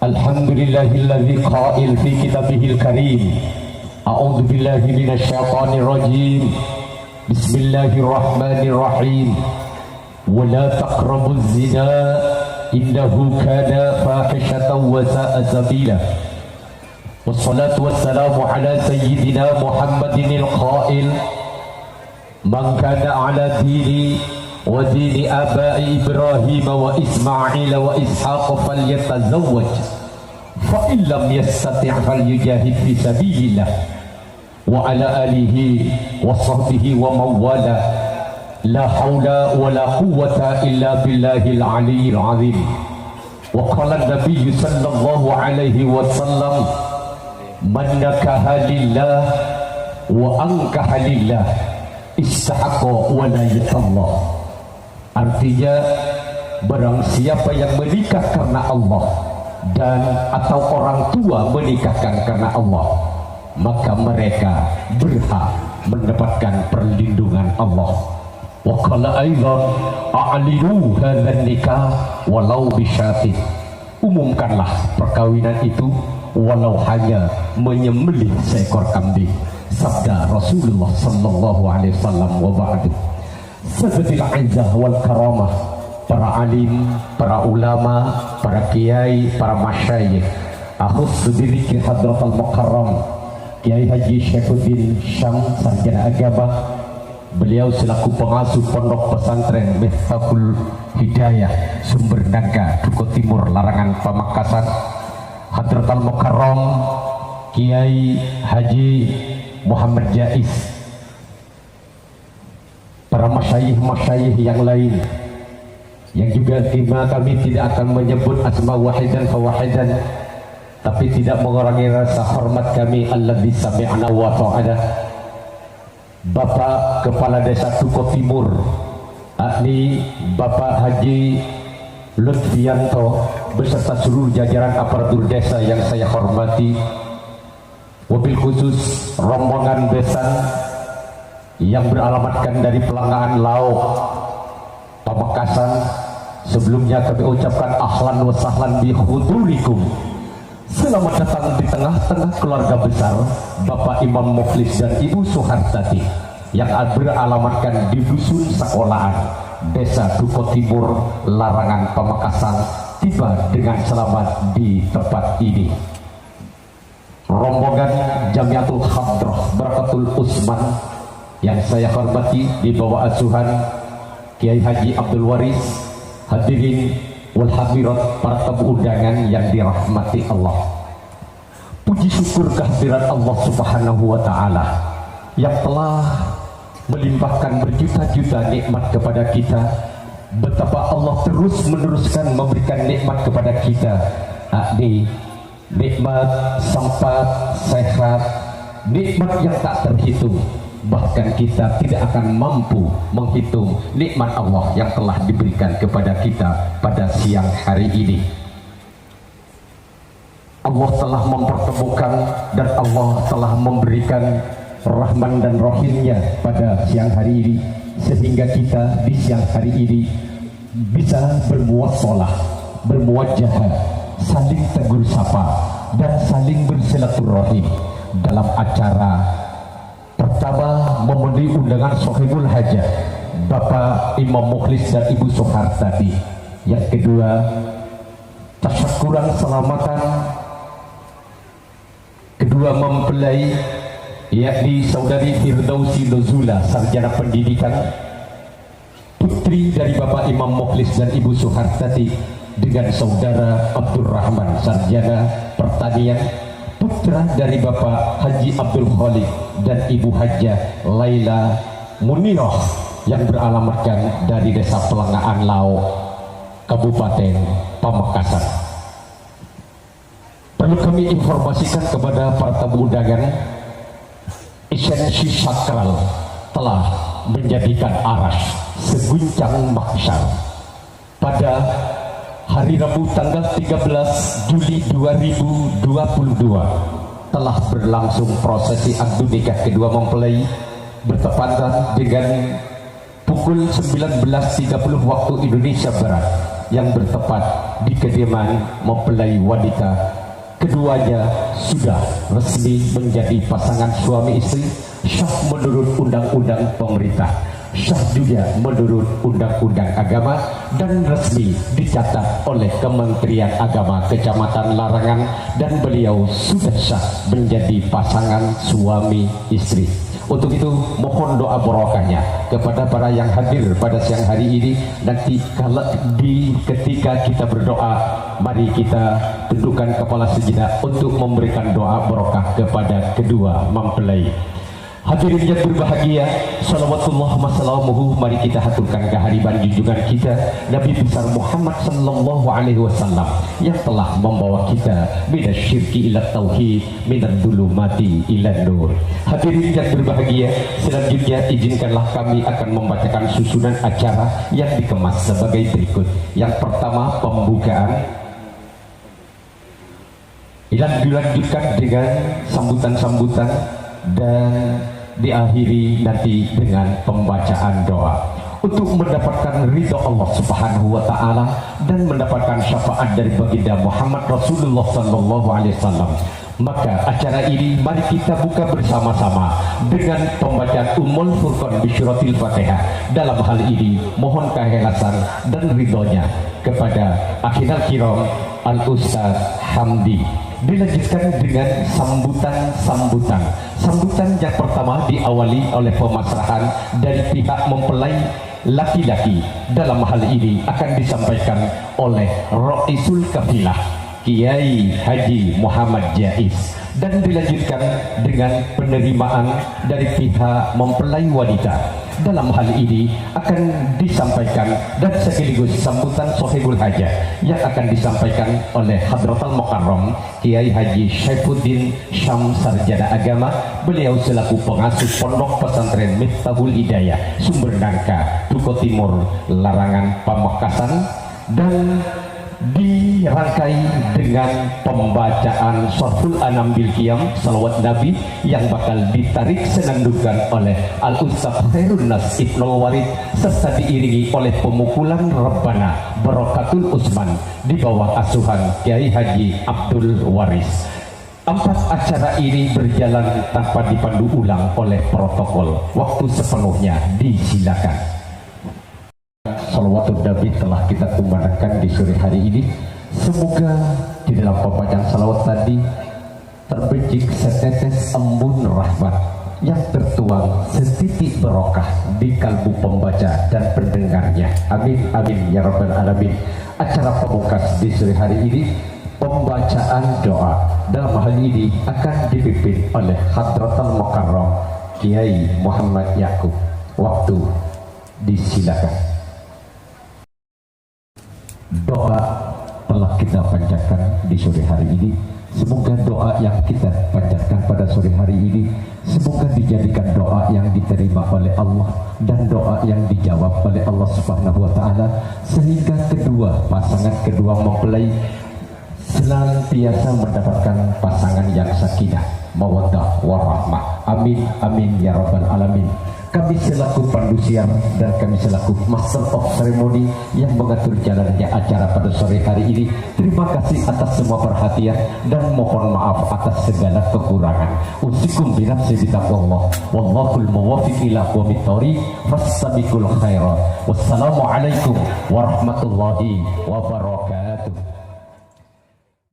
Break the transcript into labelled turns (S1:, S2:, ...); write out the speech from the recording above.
S1: الحمد لله الذي قائل في كتابه الكريم أعوذ بالله من الشيطان الرجيم بسم الله الرحمن الرحيم ولا تقربوا الزنا إنه كان فاحشة وساء سبيلا والصلاة والسلام على سيدنا محمد القائل من كان على دين ودين آباء إبراهيم وإسماعيل وإسحاق فليتزوج فإن لم يستطع فليجاهد في سبيل الله وعلى آله وصحبه ومن والاه لا حول ولا قوة إلا بالله العلي العظيم وقال النبي صلى الله عليه وسلم من نكح لله وأنكح لله استحق ولاية الله. Artinya barang siapa yang menikah karena Allah dan atau orang tua menikahkan karena Allah, maka mereka berhak mendapatkan perlindungan Allah. Wa qala aidan a'linu hadzal nikah walau bisyatin. Umumkanlah perkawinan itu walau hanya menyembelih seekor kambing. Sabda Rasulullah sallallahu alaihi wasallam. Wa ba'du. Sahabatul izzah wal karamah, para alim, para ulama, para kiai, para masyayikh, akhus bidzikri hadratul mukarram Kiai Haji Syaifuddin Syam, sarjana agama. Beliau selaku pengasuh pondok pesantren Miftahul Hidayah Sumber Naga, Dukuh Timur, Larangan, Pamekasan. Hadratul Mukarram Kiai Haji Muhammad Jais, para masyayikh yang lain yang juga kami tidak akan menyebut asma wahidan fawahidan, tapi tidak mengurangi rasa hormat kami alladzi sami'na wa ta'ala. Bapak Kepala Desa Dukuh Timur ahli Bapak Haji Lutfianto beserta seluruh jajaran aparatur desa yang saya hormati, wabil khusus rombongan besan yang beralamatkan dari Pelanggaan Lauk, Pamekasan. Sebelumnya kami ucapkan ahlan wa sahlan bi hudurikum. Selamat datang di tengah-tengah keluarga besar Bapak Imam Mukhlis dan Ibu Suhartati yang beralamatkan di Dusun Sekolahan, Desa Dukuh Timur, Larangan, Pamekasan, tiba dengan selamat di tempat ini. Rombongan Jamiatul Hadrah Barakatul Usman yang saya hormati di bawah asuhan Kiai Haji Abdul Waris, hadirin wal hadirat, para tamu undangan yang dirahmati Allah. Puji syukur kehadirat Allah Subhanahu wa taala yang telah melimpahkan berjuta-juta nikmat kepada kita. Betapa Allah terus meneruskan memberikan nikmat kepada kita, nikmat sempat, sehat, nikmat yang tak terhitung. Bahkan kita tidak akan mampu menghitung nikmat Allah yang telah diberikan kepada kita pada siang hari ini. Allah telah mempertemukan dan Allah telah memberikan rahman dan rahimnya pada siang hari ini, sehingga kita di siang hari ini bisa bermuasalah, bermuajahah, saling tegur sapa dan saling bersilaturahim dalam acara pertama memenuhi undangan Sohibul Hajah Bapak Imam Mukhlis dan Ibu Suhartati. Yang kedua, tasyakuran selamatan kedua mempelai, yakni saudari Firdausi Nuzula, sarjana pendidikan, putri dari Bapak Imam Mukhlis dan Ibu Suhartati, dengan saudara Abdurrahman, sarjana pertanian, putra dari Bapak Haji Abdul Khalik dan Ibu Hajah Laila Munirah yang beralamatkan dari Desa Pelanggaan Lauk, Kabupaten Pamekasan. Perlu kami informasikan kepada para tamu undangan, esensi sakral telah menjadikan aras seguncang mahsyar pada hari Rabu tanggal 13 Juli 2022 telah berlangsung prosesi akad nikah kedua mempelai bertepatan dengan pukul 19.30 waktu Indonesia Barat yang bertepat di kediaman mempelai wanita. Keduanya sudah resmi menjadi pasangan suami istri, syah menurut undang-undang pemerintah, syah juga menurut undang-undang agama, dan resmi dicatat oleh Kementerian Agama Kecamatan Larangan, dan beliau sudah sah menjadi pasangan suami istri. Untuk itu mohon doa barokahnya kepada para yang hadir pada siang hari ini. Nanti ketika kita berdoa, mari kita tundukkan kepala sejenak untuk memberikan doa barokah kepada kedua mempelai. Hadirin yang berbahagia, salawatullah wasalamuhu, mari kita haturkan kehadiran junjungan kita Nabi besar Muhammad sallallahu alaihi wasallam yang telah membawa kita minasyirki ila tauhid, minad dhulumati ila nur. Hadirin yang berbahagia, selanjutnya izinkanlah kami akan membacakan susunan acara yang dikemas sebagai berikut. Yang pertama, pembukaan, dilanjutkan dengan sambutan-sambutan, dan diakhiri nanti dengan pembacaan doa untuk mendapatkan ridha Allah Subhanahu wa taala dan mendapatkan syafaat dari baginda Muhammad Rasulullah sallallahu alaihi wasallam. Maka acara ini mari kita buka bersama-sama dengan pembacaan Ummul Furqan bi Syuratil Fatihah. Dalam hal ini mohon keikhlasan dan ridhonya kepada Akhirul Kiram Al-Ustaz Hamdi. Dilanjutkan dengan sambutan. Sambutan yang pertama diawali oleh pemasrahan dari pihak mempelai laki-laki. Dalam hal ini akan disampaikan oleh Raisul Kafilah Kiai Haji Muhammad Jais, dan dilanjutkan dengan penerimaan dari pihak mempelai wanita. Dalam hal ini akan disampaikan dan sekaligus sambutan Sohibul Hajah yang akan disampaikan oleh Hadratul Mukarram Kiai Haji Syaifuddin Syam Sarjana Agama. Beliau selaku pengasuh Pondok Pesantren Miftahul Hidayah Sumber Nangka, Duko Timur, Larangan, Pamekasan, dan dirangkai dengan pembacaan Sharhul Anam bil Qiyam salawat Nabi yang bakal ditarik senandungkan oleh Al-Ustaz Khairun Nas Ibnul Warid, serta diiringi oleh pemukulan Rabbana Barakatul Usman di bawah asuhan Kiai Haji Abdul Waris. 4 acara ini berjalan tanpa dipandu ulang oleh protokol. Waktu sepenuhnya disilakan. Salawatul Nabi telah kita kumandangkan di sore hari ini. Semoga di dalam pembacaan salawat tadi terbencik setetes embun rahmat yang tertuang setitik barokah di kalbu pembaca dan pendengarnya. Amin amin ya rabbal alamin. Acara pemungkas di sore hari ini pembacaan doa. Dalam hal ini akan dipimpin oleh Hadratul Mukarram Kiai Muhammad Yakub. Waktu disilakan. Doa telah kita panjatkan di sore hari ini. Semoga doa yang kita panjatkan pada sore hari ini semoga dijadikan doa yang diterima oleh Allah dan doa yang dijawab oleh Allah Subhanahu wa taala, sehingga kedua mempelai senantiasa mendapatkan pasangan yang sakinah, mawaddah, warahmah. Amin amin ya rabbal alamin. Kami selaku pandu siar dan kami selaku master of ceremony yang mengatur jalannya acara pada sore hari ini, terima kasih atas semua perhatian dan mohon maaf atas segala kekurangan. Usikum binafsi bitaqwallah, wallahul muwaffiq ila aqwamit thoriq, fastabiqul khairat. Wassalamualaikum warahmatullahi wabarakatuh.